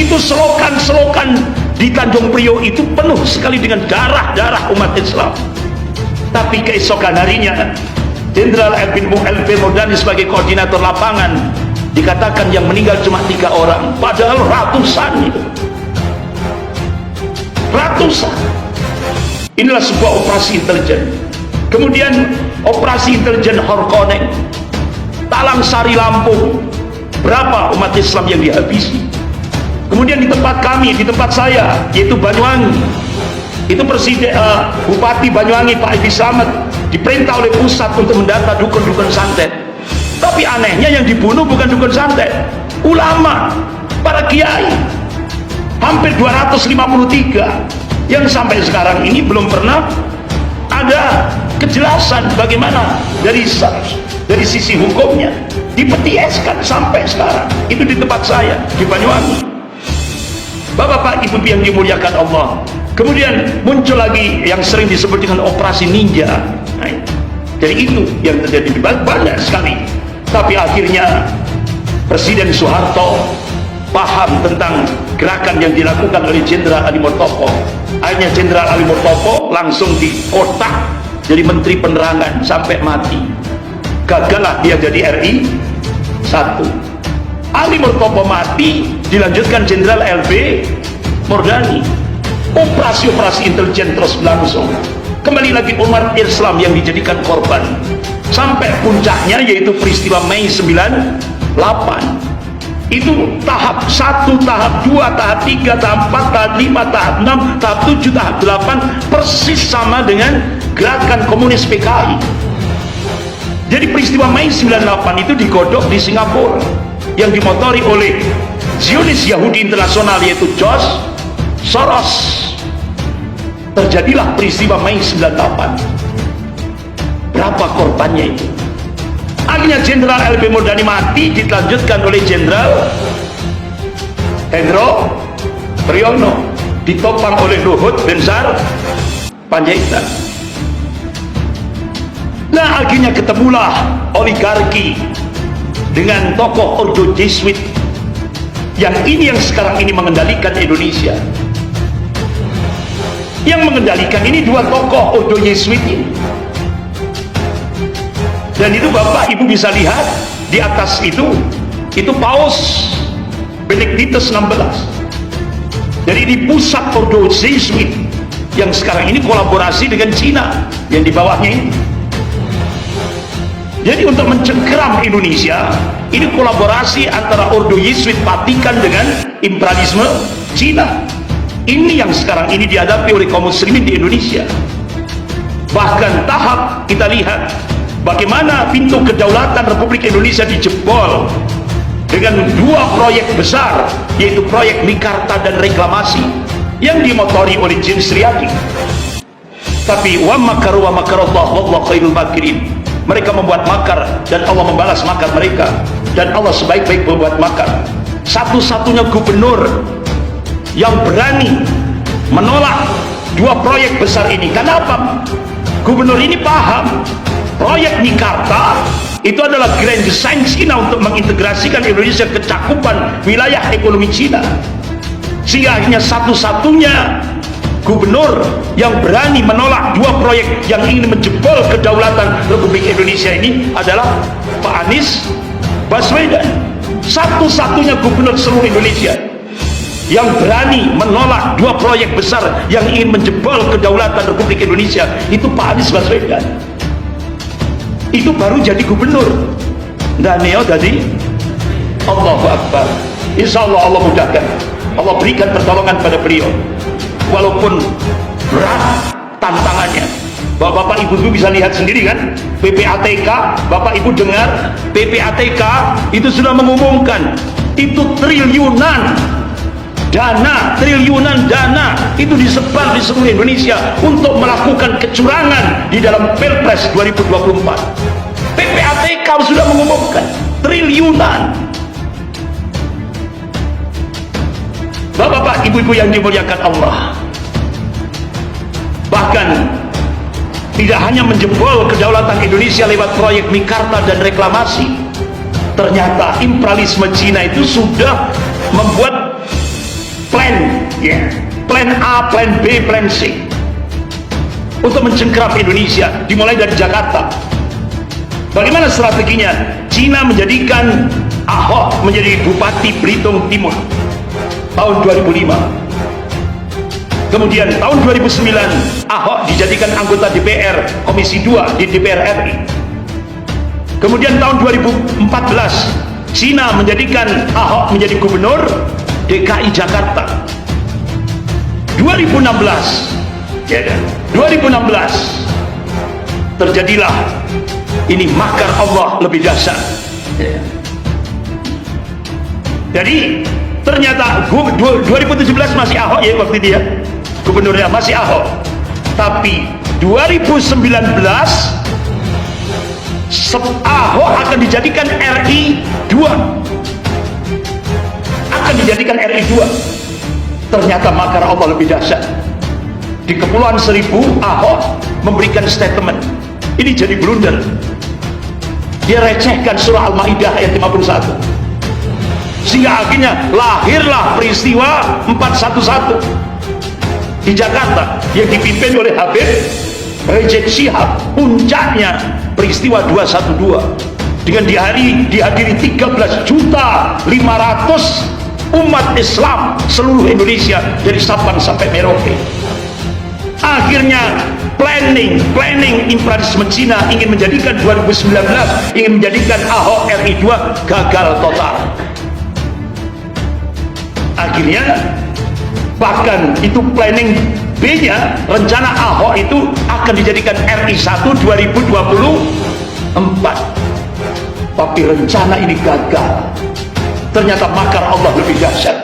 Itu selokan-selokan di Tanjung Priok itu penuh sekali dengan darah-darah umat Islam. Tapi keesokan harinya Jenderal LP Murdani sebagai koordinator lapangan dikatakan yang meninggal cuma 3 orang, padahal ratusan itu. Ratusan. Inilah sebuah operasi intelijen. Kemudian operasi intelijen Horkoneng, Talang Sari Lampung, berapa umat Islam yang dihabisi. Kemudian di tempat kami, di tempat saya, yaitu Banyuwangi, itu Bupati Banyuwangi Pak Edi Slamet diperintah oleh pusat untuk mendata dukun-dukun santet. Tapi anehnya yang dibunuh bukan dukun santet, ulama, para kiai, hampir 253 yang sampai sekarang ini belum pernah ada kejelasan bagaimana dari sisi hukumnya. Dipetieskan sampai sekarang. Itu di tempat saya di Banyuwangi. Bapak-bapak, ibu yang dimuliakan Allah. Kemudian muncul lagi yang sering disebut dengan operasi ninja. Nah, jadi itu yang terjadi banyak sekali. Tapi akhirnya Presiden Soeharto paham tentang gerakan yang dilakukan oleh Jenderal Ali Murtopo. Akhirnya Jenderal Ali Murtopo langsung dikotak jadi Menteri Penerangan sampai mati. Gagallah dia jadi RI 1. Ali Murtopo mati, dilanjutkan Jenderal LB Murdani. Operasi-operasi intelijen terus berlangsung. Kembali lagi umat Islam yang dijadikan korban sampai puncaknya yaitu peristiwa Mei 98. Itu tahap 1, tahap 2, tahap 3, tahap 4, tahap 5, tahap 6, tahap 7, tahap 8 persis sama dengan gerakan komunis PKI. Jadi peristiwa Mei 98 itu digodok di Singapura yang dimotori oleh Zionis Yahudi Internasional yaitu George Soros. Terjadilah peristiwa Mei 98. Berapa korbannya itu? Akhirnya Jenderal LB Murdani mati, dilanjutkan oleh Jenderal Hendro Priyono, ditopang oleh Luhut Binsar Panjaitan. Nah, akhirnya ketemulah oligarki dengan tokoh Ordo Jesuit yang sekarang ini mengendalikan Indonesia. Yang mengendalikan ini 2 tokoh Ordo Jesuit ini. Dan itu Bapak Ibu bisa lihat di atas itu Paus Benedictus 16. Jadi di pusat Ordo Jesuit yang sekarang ini kolaborasi dengan Cina yang di bawahnya ini. Jadi untuk mencengkeram Indonesia, ini kolaborasi antara Ordo Jesuit Vatikan dengan imperialisme Cina. Ini yang sekarang ini dihadapi oleh kaum muslimin di Indonesia. Bahkan tahap kita lihat bagaimana pintu kedaulatan Republik Indonesia dijebol dengan 2 proyek besar, yaitu proyek Mikarta dan reklamasi yang dimotori oleh James Riyadi. Tapi wa makaru wa makarallah wallahu khairul makirin. Mereka membuat makar dan Allah membalas makar mereka, dan Allah sebaik-baik membuat makar. Satu-satunya gubernur yang berani menolak 2 proyek besar ini. Kenapa? Gubernur ini paham proyek Mikarta itu adalah grand design Cina untuk mengintegrasikan Indonesia ke cakupan wilayah ekonomi Cina. Sehingga akhirnya satu-satunya gubernur yang berani menolak 2 proyek yang ingin menjebol kedaulatan Republik Indonesia ini adalah Pak Anies Baswedan. Satu-satunya gubernur seluruh Indonesia yang berani menolak 2 proyek besar yang ingin menjebol kedaulatan Republik Indonesia itu Pak Anies Baswedan. Itu baru jadi gubernur. Dan Neo tadi Allahu Akbar. Insya Allah Allah mudahkan, Allah berikan pertolongan pada beliau. Walaupun berat tantangannya. Bapak Ibu bisa lihat sendiri kan, PPATK, Bapak Ibu dengar, PPATK itu sudah mengumumkan itu triliunan dana itu disebar di seluruh Indonesia untuk melakukan kecurangan di dalam Pilpres 2024. PPATK sudah mengumumkan triliunan. Bapak-bapak, ibu-ibu yang dimuliakan Allah, bahkan tidak hanya menjebol kedaulatan Indonesia lewat proyek Mikarta dan reklamasi, ternyata imperialisme Cina itu sudah membuat plan, ya, plan A, plan B, plan C untuk mencengkeram Indonesia, dimulai dari Jakarta. Bagaimana strateginya? Cina menjadikan Ahok menjadi Bupati Belitung Timur tahun 2005. Kemudian tahun 2009 Ahok dijadikan anggota DPR Komisi 2 di DPR RI. Kemudian tahun 2014 Cina menjadikan Ahok menjadi Gubernur DKI Jakarta. 2016 ya kan? 2016 terjadilah ini makar Allah lebih dahsyat. Ya. Jadi ternyata 2017 masih Ahok ya, waktu dia gubernurnya masih Ahok, tapi 2019 Ahok akan dijadikan RI 2, akan dijadikan RI 2. Ternyata makar Allah lebih dahsyat. Di Kepulauan Seribu Ahok memberikan statement, ini jadi blunder. Dia recehkan surah Al-Maidah ayat 51, sehingga akhirnya lahirlah peristiwa 411 di Jakarta yang dipimpin oleh Habib Rizik Syihab. Puncaknya peristiwa 212 dengan dihadiri 13.500.000 umat Islam seluruh Indonesia dari Sabang sampai Merauke. Akhirnya planning imperialisme Cina ingin menjadikan 2019 ingin menjadikan Ahok RI 2 gagal total. Akhirnya bahkan itu planning B-nya, rencana Ahok itu akan dijadikan RI 1 2024. Tapi rencana ini gagal. Ternyata makar Allah lebih dahsyat.